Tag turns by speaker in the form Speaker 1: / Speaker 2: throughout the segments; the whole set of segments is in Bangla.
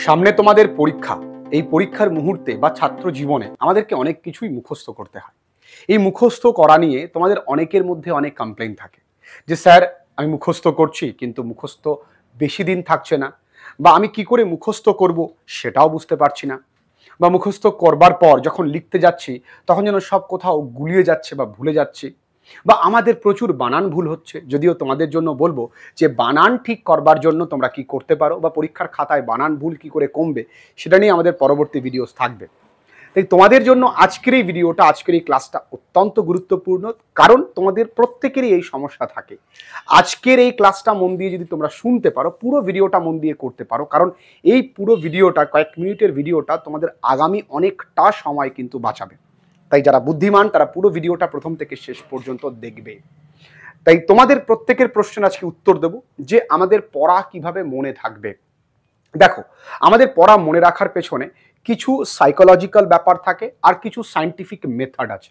Speaker 1: সামনে তোমাদের পরীক্ষা। এই পরীক্ষার মুহূর্তে বা ছাত্র জীবনে আমাদেরকে অনেক কিছুই মুখস্থ করতে হয়। এই মুখস্থ করা নিয়ে তোমাদের অনেকের মধ্যে অনেক কমপ্লেইন থাকে যে স্যার আমি মুখস্থ করছি কিন্তু মুখস্থ বেশি দিন থাকছে না, বা আমি কি করে মুখস্থ করব সেটাও বুঝতে পারছি না, বা মুখস্থ করবার পর যখন লিখতে যাচ্ছি তখন যেন সব কোথাও গুলিয়ে যাচ্ছে বা ভুলে যাচ্ছি, বা আমাদের প্রচুর বানান ভুল হচ্ছে। যদিও তোমাদের জন্য বলবো যে বানান ঠিক করবার জন্য তোমরা কি করতে পারো বা পরীক্ষার খাতায় বানান ভুল কি করে কমবে সেটা নিয়ে আমাদের পরবর্তী ভিডিওস থাকবে। তাই তোমাদের জন্য আজকের এই ভিডিওটা, আজকের এই ক্লাসটা অত্যন্ত গুরুত্বপূর্ণ, কারণ তোমাদের প্রত্যেকেরই এই সমস্যা থাকে। আজকের এই ক্লাসটা মন দিয়ে যদি তোমরা শুনতে পারো, পুরো ভিডিওটা মন দিয়ে করতে পারো, কারণ এই পুরো ভিডিওটা, কয়েক মিনিটের ভিডিওটা তোমাদের আগামী অনেকটা সময় কিন্তু বাঁচাবে। তাই যারা বুদ্ধিমান তারা পুরো ভিডিওটা প্রথম থেকে শেষ পর্যন্ত দেখবে। তাই তোমাদের প্রত্যেকের প্রশ্নের আজকে উত্তর দেব যে আমাদের পড়া কিভাবে মনে থাকবে। দেখো, আমাদের পড়া মনে রাখার পেছনে কিছু সাইকোলজিক্যাল ব্যাপার থাকে আর কিছু সায়েন্টিফিক মেথড আছে।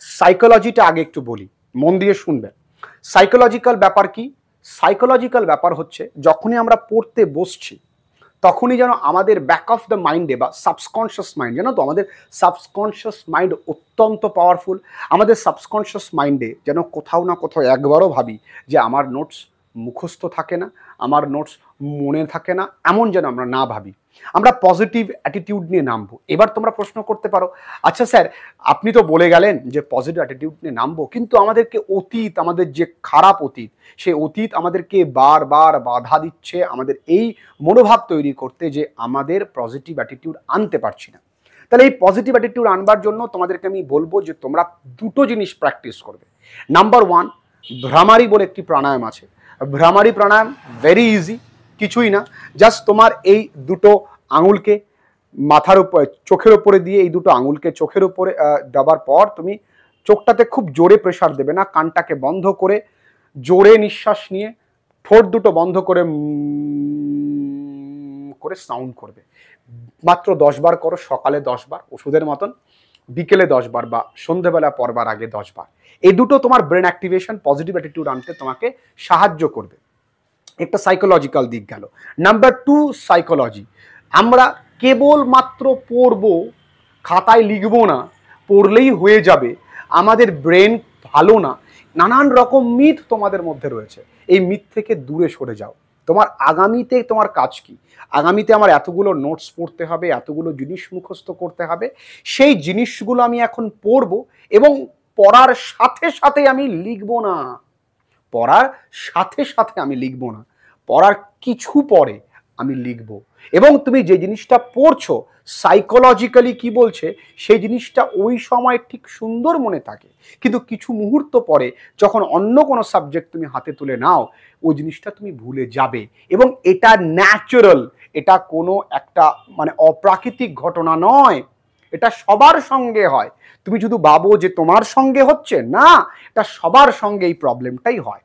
Speaker 1: সাইকোলজিটা আগে একটু বলি, মন দিয়ে শুনবে। সাইকোলজিক্যাল ব্যাপার কি? সাইকোলজিক্যাল ব্যাপার হচ্ছে যখনই আমরা পড়তে বসছি তখনই যেন আমাদের ব্যাক অফ দ্য মাইন্ডে বা সাবকনশিয়াস মাইন্ড, জানো তো আমাদের সাবকনশিয়াস মাইন্ড অত্যন্ত পাওয়ারফুল। আমাদের সাবকনশিয়াস মাইন্ডে যেন কোথাও না কোথাও একবারও ভাবি যে আমার নোটস মুখস্থ থাকে না, আমার নোটস মনে থাকে না, এমন যেন আমরা না ভাবি। আমরা পজিটিভ অ্যাটিটিউড নিয়ে নামবো। এবার তোমরা প্রশ্ন করতে পারো, আচ্ছা স্যার আপনি তো বলে গেলেন যে পজিটিভ অ্যাটিটিউড নিয়ে নামবো, কিন্তু আমাদেরকে অতীত, আমাদের যে খারাপ অতীত, সেই অতীত আমাদেরকে বারবার বাধা দিচ্ছে আমাদের এই মনোভাব তৈরি করতে যে আমাদের পজিটিভ অ্যাটিটিউড আনতে পারছি না। তাহলে এই পজিটিভ অ্যাটিটিউড আনবার জন্য তোমাদেরকে আমি বলবো যে তোমরা দুটো জিনিস প্র্যাকটিস করবে। নাম্বার ওয়ান, ভ্রামারি বলে একটি প্রাণায়াম আছে। ভ্রামারি প্রাণায়াম ভেরি ইজি, কিছুই না, জাস্ট তোমার এই দুটো আঙুলকে মাথার উপরে, চোখের উপরে দিয়ে এই দুটো আঙুলকে চোখের উপরে দেওয়ার পর তুমি চোখটাতে খুব জোরে প্রেসার দেবে না, কানটাকে বন্ধ করে জোরে নিঃশ্বাস নিয়ে ঠোঁট দুটো বন্ধ করে করে সাউন্ড করবে। মাত্র 10 বার করো, সকালে 10 বার ওষুধের মতন, বিকেলে 10 বার বা সন্ধ্যেবেলা পড়বার আগে 10 বার। এই দুটো তোমার ব্রেন অ্যাক্টিভেশন, পজিটিভ অ্যাটিটিউড আনতে তোমাকে সাহায্য করবে। একটা সাইকোলজিক্যাল দিক গেল। Number two, psychology. আমরা কেবলমাত্র পড়বো, খাতায় লিখবো না, পড়লেই হয়ে যাবে, আমাদের ব্রেন ভালো না, নানান রকম মিথ তোমাদের মধ্যে রয়েছে। এই মিথ থেকে দূরে সরে যাও। তোমার আগামীতে তোমার কাজ কি? আগামীতে আমার এতগুলো নোটস পড়তে হবে, এতগুলো জিনিস মুখস্থ করতে হবে, সেই জিনিসগুলো আমি এখন পড়বো এবং পড়ার সাথে সাথে আমি লিখবো না, পড়ার সাথে সাথে আমি লিখবো না, পড়ার কিছু পরে আমি লিখবো। এবং তুমি যে জিনিসটা পড়ছো সাইকোলজিক্যালি কি বলছে সেই জিনিসটা ওই সময় ঠিক সুন্দর মনে থাকে, কিন্তু কিছু মুহূর্ত পরে যখন অন্য কোনো সাবজেক্ট তুমি হাতে তুলে নাও ওই জিনিসটা তুমি ভুলে যাবে। এবং এটা ন্যাচারাল, এটা কোনো একটা মানে অপ্রাকৃতিক ঘটনা নয়, এটা সবার সঙ্গে হয়। তুমি শুধু ভাবো যে তোমার সঙ্গে হচ্ছে না, এটা সবার সঙ্গে এই প্রবলেমটাই হয়।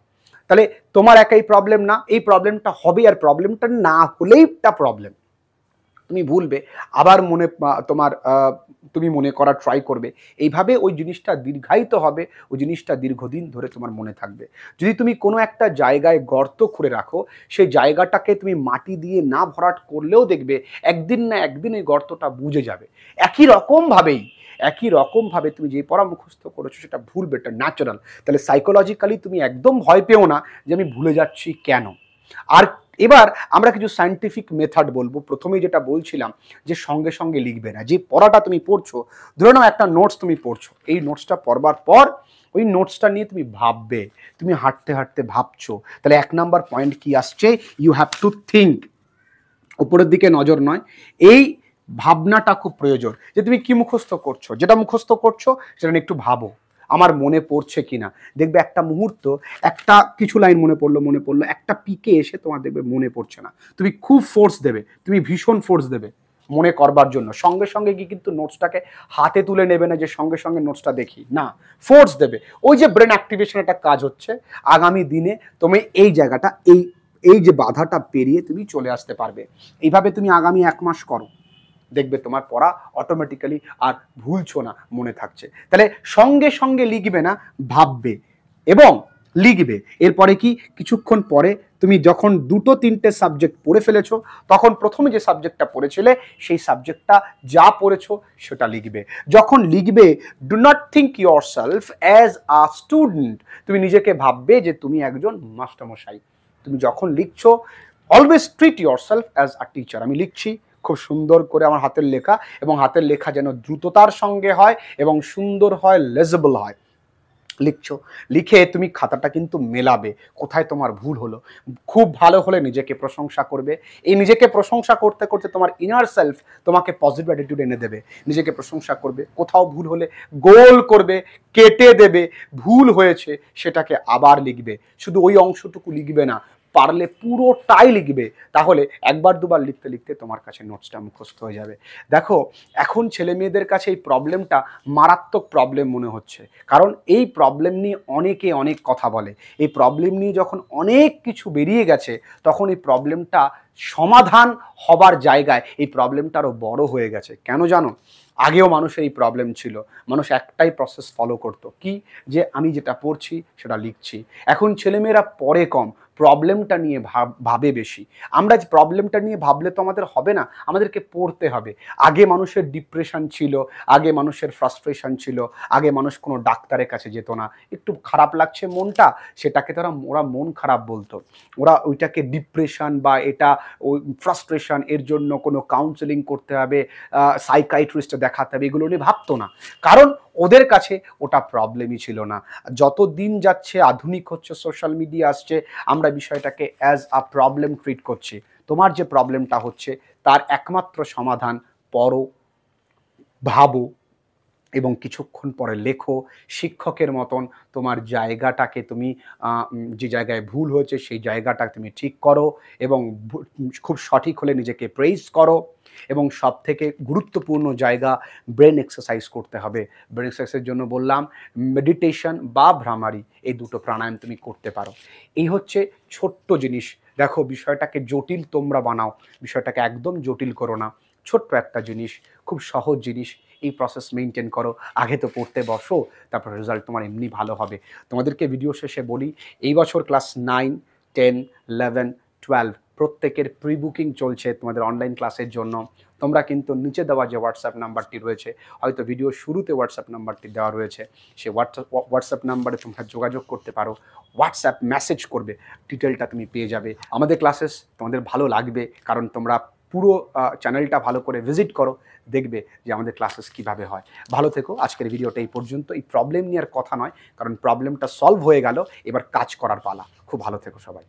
Speaker 1: তাহলে তোমার একাই প্রবলেম না, এই প্রবলেমটা হবে, আর প্রবলেমটা না হলেই একটা প্রবলেম। তুমি ভুলবে, আবার মনে তোমার তুমি মনে করার ট্রাই করবে, এইভাবে ওই জিনিসটা দীর্ঘায়িত হবে, ওই জিনিসটা দীর্ঘদিন ধরে তোমার মনে থাকবে। যদি তুমি কোনো একটা জায়গায় গর্ত খুঁড়ে রাখো, সেই জায়গাটাকে তুমি মাটি দিয়ে না ভরাট করলেও দেখবে একদিন না একদিন এই গর্তটা বুঝে যাবে। একই রকমভাবে তুমি যে পড়া মুখস্থ করেছো সেটা ভুলবে, এটা ন্যাচারাল। তাহলে সাইকোলজিক্যালি তুমি একদম ভয় পেও না যে আমি ভুলে যাচ্ছি কেন। আর এবার আমরা কিছু সায়েন্টিফিক মেথড বলবো। প্রথমেই যেটা বলছিলাম যে সঙ্গে সঙ্গে লিখবে না। যে পড়াটা তুমি পড়ছো, ধরে নাও একটা নোটস তুমি পড়ছো, এই নোটসটা পড়বার পর ওই নোটসটা নিয়ে তুমি ভাববে, তুমি হাঁটতে হাঁটতে ভাবছো। তাহলে 1 নাম্বার পয়েন্ট কি আসছে? You have to think. উপরের দিকে নজর নয়, এই ভাবনাটা খুব প্রয়োজন যে তুমি কি মুখস্থ করছো, যেটা মুখস্থ করছো সেটা নিয়ে একটু ভাবো আমার মনে পড়ছে কিনা। দেখবে একটা মুহূর্ত, একটা কিছু লাইন মনে পড়লো, একটা পিকে এসে তোমার দেখবে মনে পড়ছে না, তুমি খুব ফোর্স দেবে, তুমি ভীষণ ফোর্স দেবে মনে করবার জন্য। সঙ্গে সঙ্গে কি কিন্তু নোটসটাকে হাতে তুলে নেবে না যে সঙ্গে সঙ্গে নোটসটা দেখি না, ফোর্স দেবে। ওই যে ব্রেন অ্যাক্টিভেশন একটা কাজ হচ্ছে, আগামী দিনে তুমি এই জায়গাটা, এই যে বাধাটা পেরিয়ে তুমি চলে আসতে পারবে। এইভাবে তুমি আগামী 1 মাস করো, দেখবে তোমার পড়া অটোমেটিক্যালি আর ভুলছো না, মনে থাকছে। তাহলে সঙ্গে সঙ্গে লিখবে না, ভাববে এবং লিখবে। এরপরে কি, কিছুক্ষণ পরে তুমি যখন দুটো তিনটে সাবজেক্ট পড়ে ফেলেছো তখন প্রথমে যে সাবজেক্টটা পড়েছিলে সেই সাবজেক্টটা যা পড়েছো সেটা লিখবে। যখন লিখবে, do not think your self as a student, তুমি নিজেকে ভাববে যে তুমি একজন মাস্টারমশাই। তুমি যখন লিখছো, always treat your self as a teacher. আমি লিখছি খুব সুন্দর করে, আমার হাতের লেখা, এবং হাতের লেখা যেন দ্রুততার সঙ্গে হয় এবং সুন্দর হয়, লেজেবল হয়। লিখছো, লিখে তুমি খাতাটা কিন্তু মেলাবে কোথায় তোমার ভুল হলো। খুব ভালো হলে নিজেকে প্রশংসা করবে। এই নিজেকে প্রশংসা করতে করতে তোমার ইনার সেলফ তোমাকে পজিটিভ অ্যাটিটিউড এনে দেবে। নিজেকে প্রশংসা করবে, কোথাও ভুল হলে গোল করবে, কেটে দেবে। ভুল হয়েছে সেটাকে আবার লিখবে, শুধু ওই অংশটুকু লিখবে না, পারলে পুরোটাই লিখবে। তাহলে একবার দুবার লিখতে লিখতে তোমার কাছে নোটসটা মুখস্থ হয়ে যাবে। দেখো, এখন ছেলে মেয়েদের কাছে এই প্রবলেমটা মারাত্মক প্রবলেম মনে হচ্ছে, কারণ এই প্রবলেম নিয়ে অনেকে অনেক কথা বলে। এই প্রবলেম নিয়ে যখন অনেক কিছু বেরিয়ে গেছে, তখন এই প্রবলেমটা সমাধান হবার জায়গায় এই প্রবলেমটা আরও বড় হয়ে গেছে। কেন জানো? আগেও মানুষের এই প্রবলেম ছিল, মানুষ একটাই প্রসেস ফলো করতো, কি, যে আমি যেটা পড়ছি সেটা লিখছি। এখন ছেলেমেয়েরা পড়ে কম, প্রবলেমটা নিয়ে ভাবে বেশি। আমরা যে প্রবলেমটা নিয়ে ভাবলে তো আমাদের হবে না, আমাদেরকে পড়তে হবে। আগে মানুষের ডিপ্রেশন ছিল, আগে মানুষের ফ্রাস্ট্রেশন ছিল, আগে মানুষ কোনো ডাক্তারের কাছে যেত না। একটু খারাপ লাগছে মনটা, সেটাকে ওরা মন খারাপ বলতো। ওরা ওইটাকে ডিপ্রেশন বা এটা ওই ফ্রাস্ট্রেশন, এর জন্য কোনো কাউন্সেলিং করতে হবে, সাইকাইট্রিস্ট দেখাতে হবে, এগুলো নিয়ে ভাবতো না, কারণ ওদের কাছে ওটা প্রবলেমই ছিল না। যত দিন যাচ্ছে, আধুনিক হচ্ছে, সোশ্যাল মিডিয়া আসছে, আমরা বিষয়টাকে অ্যাজ আ প্রবলেম ট্রিট করছি। তোমার যে প্রবলেমটা হচ্ছে তার একমাত্র সমাধান পড়ো, ভাবো, এবং কিছুক্ষণ পরে লেখো। শিক্ষকের মতন তোমার জায়গাটাকে তুমি যে জায়গায় ভুল হয়েছে সেই জায়গাটা তুমি ঠিক করো, এবং খুব সঠিক হলে নিজেকে প্রেইজ করো। এবং সবথেকে গুরুত্বপূর্ণ জায়গা, ব্রেন এক্সারসাইজ করতে হবে। ব্রেন এক্সারসাইজের জন্য বললাম মেডিটেশন বা ভ্রামারি, এই দুটো প্রাণায়াম তুমি করতে পারো। এই হচ্ছে ছোট্ট জিনিস। দেখো, বিষয়টাকে জটিল তোমরা বানাও, বিষয়টাকে একদম জটিল করো না। ছোট্ট একটা জিনিস, খুব সহজ জিনিস, এই প্রসেস মেনটেন করো। আগে তো পড়তে বসো, তারপর রেজাল্ট তোমার এমনি ভালো হবে। তোমাদেরকে ভিডিও শেষে বলি, এই বছর ক্লাস 9, 10, 11, 12 প্রত্যেকের প্রি বুকিং চলছে তোমাদের অনলাইন ক্লাসের জন্য। তোমরা কিন্তু নিচে দেওয়া যে হোয়াটসঅ্যাপ নাম্বারটি রয়েছে, হয়তো ভিডিও শুরুতে হোয়াটসঅ্যাপ নাম্বারটি দেওয়া রয়েছে, সেই হোয়াটসঅ্যাপ নাম্বারে তোমরা যোগাযোগ করতে পারো। হোয়াটসঅ্যাপ মেসেজ করবে, ডিটেলটা তুমি পেয়ে যাবে। আমাদের ক্লাসেস তোমাদের ভালো লাগবে, কারণ তোমরা পুরো চ্যানেলটা ভালো করে ভিজিট করো, দেখবে যে আমাদের ক্লাসেস কীভাবে হয়। ভালো থেকো। আজকের ভিডিওটা এই পর্যন্ত। এই প্রবলেম নিয়ে আর কথা নয়, কারণ প্রবলেমটা সলভ হয়ে গেল, এবার কাজ করার পালা। খুব ভালো থেকো সবাই।